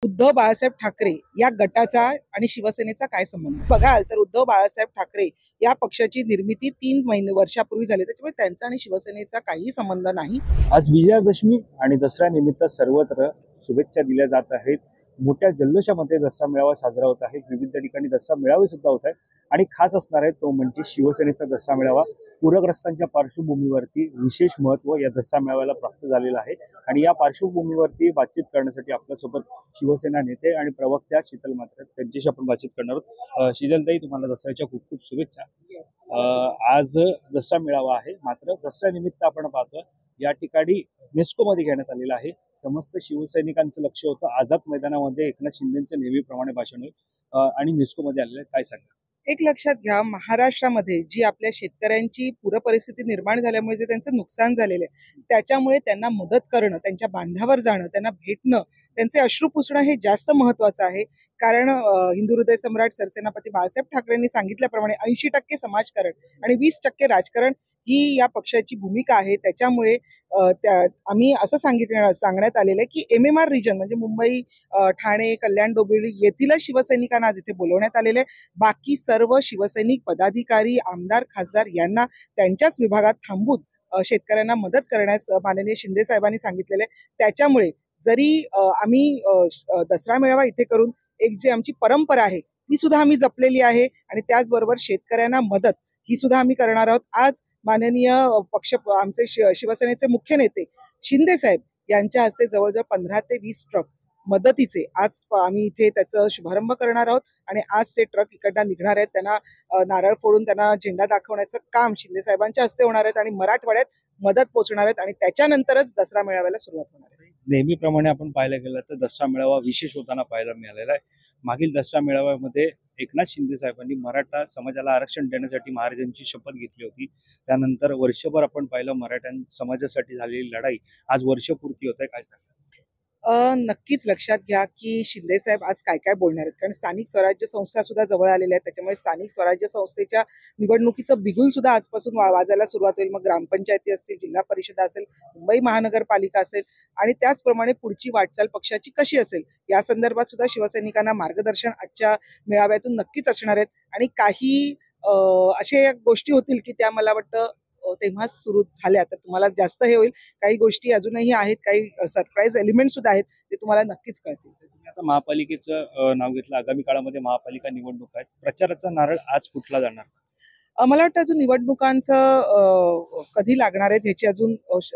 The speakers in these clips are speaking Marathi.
उद्धव बाळासाहेब ठाकरे या गटाचा आणि शिवसेनेचा काय संबंध बघाल तर उद्धव बाळासाहेब ठाकरे या पक्षाची निर्मिती 3 वर्षापूर्वी झाली, त्याच्यामुळे त्यांचा आणि शिवसेनेचा काही संबंध नाही. आज विजयादशमी आणि दसऱ्यानिमित्त सर्वत्र शुभेच्छा दिल्या जात आहेत. मोठ्या जल्लोषामध्ये दसरा मेळावा साजरा होत आहे. विविध ठिकाणी दसरा मेळावे सुद्धा होत आहेत आणि खास असणार आहे तो म्हणजे शिवसेनेचा दसरा मेळावा. पूरग्रस्तांच्या पार्श्वभूमीवरती विशेष महत्त्व या दसरा मेळाव्याला प्राप्त झालेलं आहे आणि या पार्श्वभूमीवरती बातचीत करण्यासाठी आपल्यासोबत शिवसेना नेते आणि प्रवक्त्या शीतल म्हात्रे त्यांच्याशी आपण बातचीत करणार आहोत. शीतलताई, तुम्हाला दसऱ्याच्या खूप खूप शुभेच्छा. आज दसरा मेळावा आहे, मात्र दसऱ्यानिमित्त आपण पाहतोय या ठिकाणी नेस्कोमध्ये घेण्यात आलेला आहे. समस्त शिवसैनिकांचं लक्ष होतं आझाद मैदानामध्ये एकनाथ शिंदेंचं नेहमीप्रमाणे भाषण होईल आणि नेस्कोमध्ये आलेलं आहे. काय सांगा? एक लक्षात घ्या, महाराष्ट्रामध्ये जी आपल्या शेतकऱ्यांची पूरपरिस्थिती निर्माण झाल्यामुळे जे त्यांचं नुकसान झालेलं आहे, त्याच्यामुळे त्यांना मदत करणं, त्यांच्या बांधावर जाणं, त्यांना भेटणं, त्यांचे अश्रू पुसणं हे जास्त महत्वाचं आहे. कारण हिंदू हृदय सम्राट सरसेनापती बाळासाहेब ठाकरेंनी सांगितल्याप्रमाणे 80% समाजकारण आणि 20% राजकारण ही या पक्षाची भूमिका आहे. त्याच्यामुळे आम्ही असं सांगण्यात आलेलं आहे की MMR रिजन म्हणजे मुंबई, ठाणे, कल्याण, डोंबिवली येथीलच शिवसैनिकांना आज इथे बोलवण्यात आलेले आहे. बाकी सर्व शिवसैनिक, पदाधिकारी, आमदार, खासदार यांना त्यांच्याच विभागात थांबून शेतकऱ्यांना मदत करण्यास माननीय शिंदे साहेबांनी सांगितलेलं आहे. त्याच्यामुळे जरी आम्ही दसरा मेळावा इथे करून एक जी आमची परंपरा आहे ती सुद्धा आम्ही जपलेली आहे आणि त्याचबरोबर शेतकऱ्यांना मदत ही सुद्धा आम्ही करणार आहोत. आज माननीय आमचे शिवसेनेचे मुख्य नेते शिंदे साहेब यांच्या हस्ते जवळजवळ 15 ते 20 ट्रक मदतीचे आज आम्ही इथे त्याचा शुभारंभ करणार आहोत आणि आज ते ट्रक इकडनं निघणार आहेत. त्यांना नारळ फोडून त्यांना झेंडा दाखवण्याचं काम शिंदे साहेबांच्या हस्ते होणार आहेत आणि मराठवाड्यात मदत पोहोचणार आहेत आणि त्याच्यानंतरच दसरा मेळाव्याला सुरुवात होणार आहे. नेहमीप्रमाणे आपण पाहायला गेलं तर दसरा मेळावा विशेष होताना पाहायला मिळालेला आहे. मागील दसरा मेळाव्यामध्ये एकनाथ शिंदे साहेबांनी मराठा समाजाला आरक्षण देण्यासाठी महाराजांची शपथ घेतली होती. त्यानंतर वर्षभर आपण पाहिलं मराठा समाजासाठी झालेली लढाई आज वर्षपूर्ती होत आहे. काय सांगता? नक्कीच लक्षात घ्या की शिंदे साहेब आज काय काय बोलणार आहेत, कारण स्थानिक स्वराज्य संस्था सुद्धा जवळ आलेल्या आहेत. त्याच्यामुळे स्थानिक स्वराज्य संस्थेच्या निवडणुकीचं बिगुल सुद्धा आजपासून वाजायला सुरुवात होईल. मग ग्रामपंचायती असतील, जिल्हा परिषद असेल, मुंबई महानगरपालिका असेल आणि त्याचप्रमाणे पुढची वाटचाल पक्षाची कशी असेल या संदर्भात सुद्धा शिवसैनिकांना मार्गदर्शन आजच्या मेळाव्यातून नक्कीच असणार आहेत. आणि काही अशा गोष्टी होतील की त्या मला वाटतं तेव्हाच सुरू झाल्या तर तुम्हाला जास्त हे होईल. काही गोष्टी अजूनही आहेत, काही सरप्राईज एलिमेंट सुद्धा आहेत, ते तुम्हाला नक्कीच कळतील. तुम्ही आता महापालिकेचं नाव घेतलं. आगामी काळामध्ये महापालिका निवडणूक आहेत. प्रचाराचा नारळ आज फुटला जाणार? मला वाटतं अजून निवडणुकांचं कधी लागणार आहेत ह्याची अजून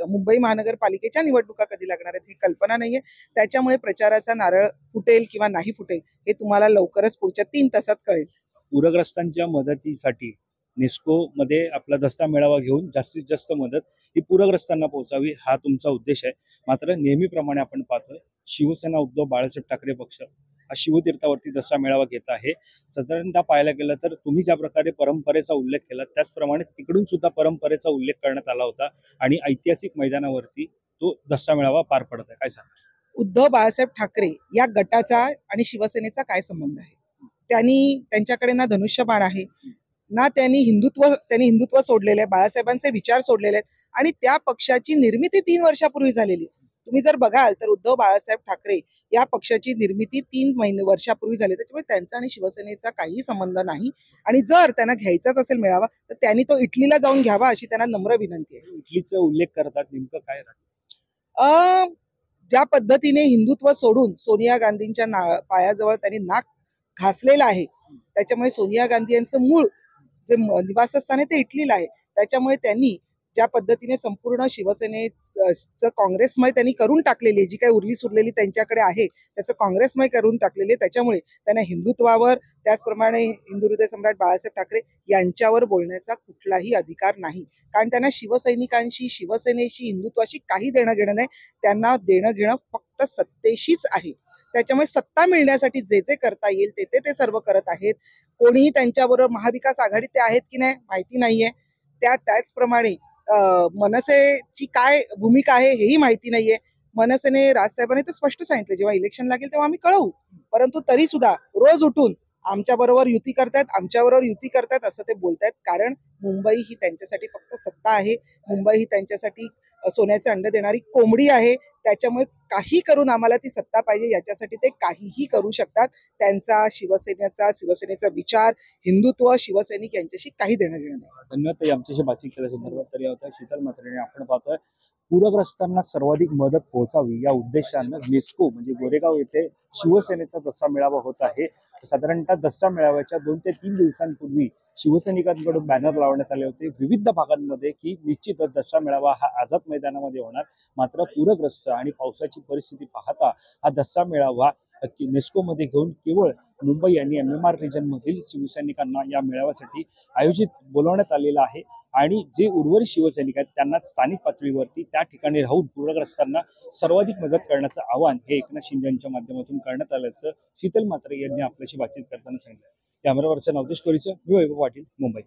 मुंबई महानगरपालिकेच्या निवडणुका कधी लागणार आहेत ही कल्पना नाहीये. त्याच्यामुळे प्रचाराचा नारळ फुटेल किंवा नाही फुटेल हे तुम्हाला लवकरच पुढच्या 3 तासात कळेल. पूरग्रस्तांच्या मदतीसाठी नेस्को मध्ये आपला दसरा मेळावा घेऊन जास्तीत जास्त मदत ही पूरग्रस्तांना पोहोचावी हा तुमचा उद्देश आहे. मात्र नेहमीप्रमाणे आपण पाहतोय शिवसेना उद्धव बाळासाहेब ठाकरे पक्ष हा शिवतीर्थावरती दसरा मेळावा घेत आहे. साधारणतः पाहायला गेलं तर तुम्ही ज्या प्रकारे परंपरेचा उल्लेख केला त्याचप्रमाणे तिकडून सुद्धा परंपरेचा उल्लेख करण्यात आला होता आणि ऐतिहासिक मैदानावरती तो दसरा मेळावा पार पडत आहे. काय सांगा? उद्धव बाळासाहेब ठाकरे या गटाचा आणि शिवसेनेचा काय संबंध आहे? त्यांच्याकडे ना धनुष्यबाण आहे ना त्यांनी हिंदुत्व सोडलेलं आहे, बाळासाहेबांचे विचार सोडलेले आहेत आणि त्या पक्षाची निर्मिती 3 वर्षापूर्वी झालेली. तुम्ही जर बघाल तर उद्धव बाळासाहेब ठाकरे या पक्षाची निर्मिती 3 वर्षापूर्वी झाली, त्याच्यामुळे त्यांचा आणि शिवसेनेचा काही संबंध नाही. आणि जर त्यांना घ्यायचाच असेल मेळावा तर त्यांनी तो इटलीला जाऊन घ्यावा अशी त्यांना नम्र विनंती आहे. इटलीचा उल्लेख करतात, नेमकं काय? ज्या पद्धतीने हिंदुत्व सोडून सोनिया गांधींच्या पायाजवळ त्यांनी नाक घासलेलं आहे, त्याच्यामुळे सोनिया गांधी यांचं मूळ जे निवासस्थान आहे ते इटलीला आहे. त्याच्यामुळे त्यांनी ज्या पद्धतीने संपूर्ण शिवसेनेचं काँग्रेसमय त्यांनी करून टाकलेली, जी काही उरली सुरलेली त्यांच्याकडे आहे त्याचं काँग्रेसमय करून टाकलेली, त्याच्यामुळे त्यांना हिंदुत्वावर त्याचप्रमाणे हिंदू हृदय सम्राट बाळासाहेब ठाकरे यांच्यावर बोलण्याचा कुठलाही अधिकार नाही. कारण त्यांना शिवसैनिकांशी, शिवसेनेशी, हिंदुत्वाशी काही देणं घेणं नाही. त्यांना देणं घेणं फक्त सत्तेशीच आहे. त्याच्यामुळे सत्ता मिळण्यासाठी जे जे करता येईल ते सर्व करत आहेत. कोणीही त्यांच्याबरोबर महाविकास आघाडीत ते आहेत की नाही माहिती नाहीये. त्याचप्रमाणे मनसेची काय भूमिका आहे हेही माहिती नाहीये. मनसेने राजसाहेबांनी तर स्पष्ट सांगितलं जेव्हा इलेक्शन लागेल तेव्हा आम्ही कळवू, परंतु तरी सुद्धा रोज उठून आमच्याबरोबर युती करतायत असं ते बोलतायत. कारण मुंबई ही त्यांच्यासाठी फक्त सत्ता आहे. मुंबई ही त्यांच्यासाठी सोन्याचे अंडे देणारी कोंबडी आहे. त्याच्यामुळे काही करून आम्हाला ती सत्ता पाहिजे, याच्यासाठी ते काहीही करू शकतात. त्यांचा शिवसेनेचा विचार, हिंदुत्व, शिवसैनिक यांच्याशी काही देणं घेणं नाही. धन्यवाद ताई, आमच्याशी बातचीत केल्यासंदर्भात. तर या होत्या शीतल म्हात्रे. आपण पाहतोय पूरग्रस्तांना सर्वाधिक मदत पोहोचावी या उद्देशानं नेस्को म्हणजे गोरेगाव येथे शिवसेनेचा दसरा मेळावा होत आहे. साधारणतः दसरा मेळाव्याच्या 2 ते 3 दिवसांपूर्वी शिवसैनिकांकडून बॅनर लावण्यात आले होते विविध भागांमध्ये की निश्चितच दसरा मेळावा हा आझाद मैदानामध्ये होणार. मात्र पूरग्रस्त आणि पावसाची परिस्थिती पाहता हा दसरा मेळावा नेस्कोमध्ये घेऊन केवळ मुंबई आणि MMR रिजन मधील शिवसैनिकांना या मेळाव्यासाठी आयोजित बोलवण्यात आलेलं आहे. आणि जे उर्वरित शिवसैनिक आहेत त्यांना स्थानिक पातळीवरती त्या ठिकाणी राहून पूरग्रस्तांना सर्वाधिक मदत करण्याचं आवाहन हे एकनाथ शिंदे यांच्या माध्यमातून करण्यात आल्याचं शीतल म्हात्रे यांनी आपल्याशी बातचीत करताना सांगितलं. कॅमेरा पर्सन अवधेश कोरीचं, मी वैभव पाटील, मुंबई.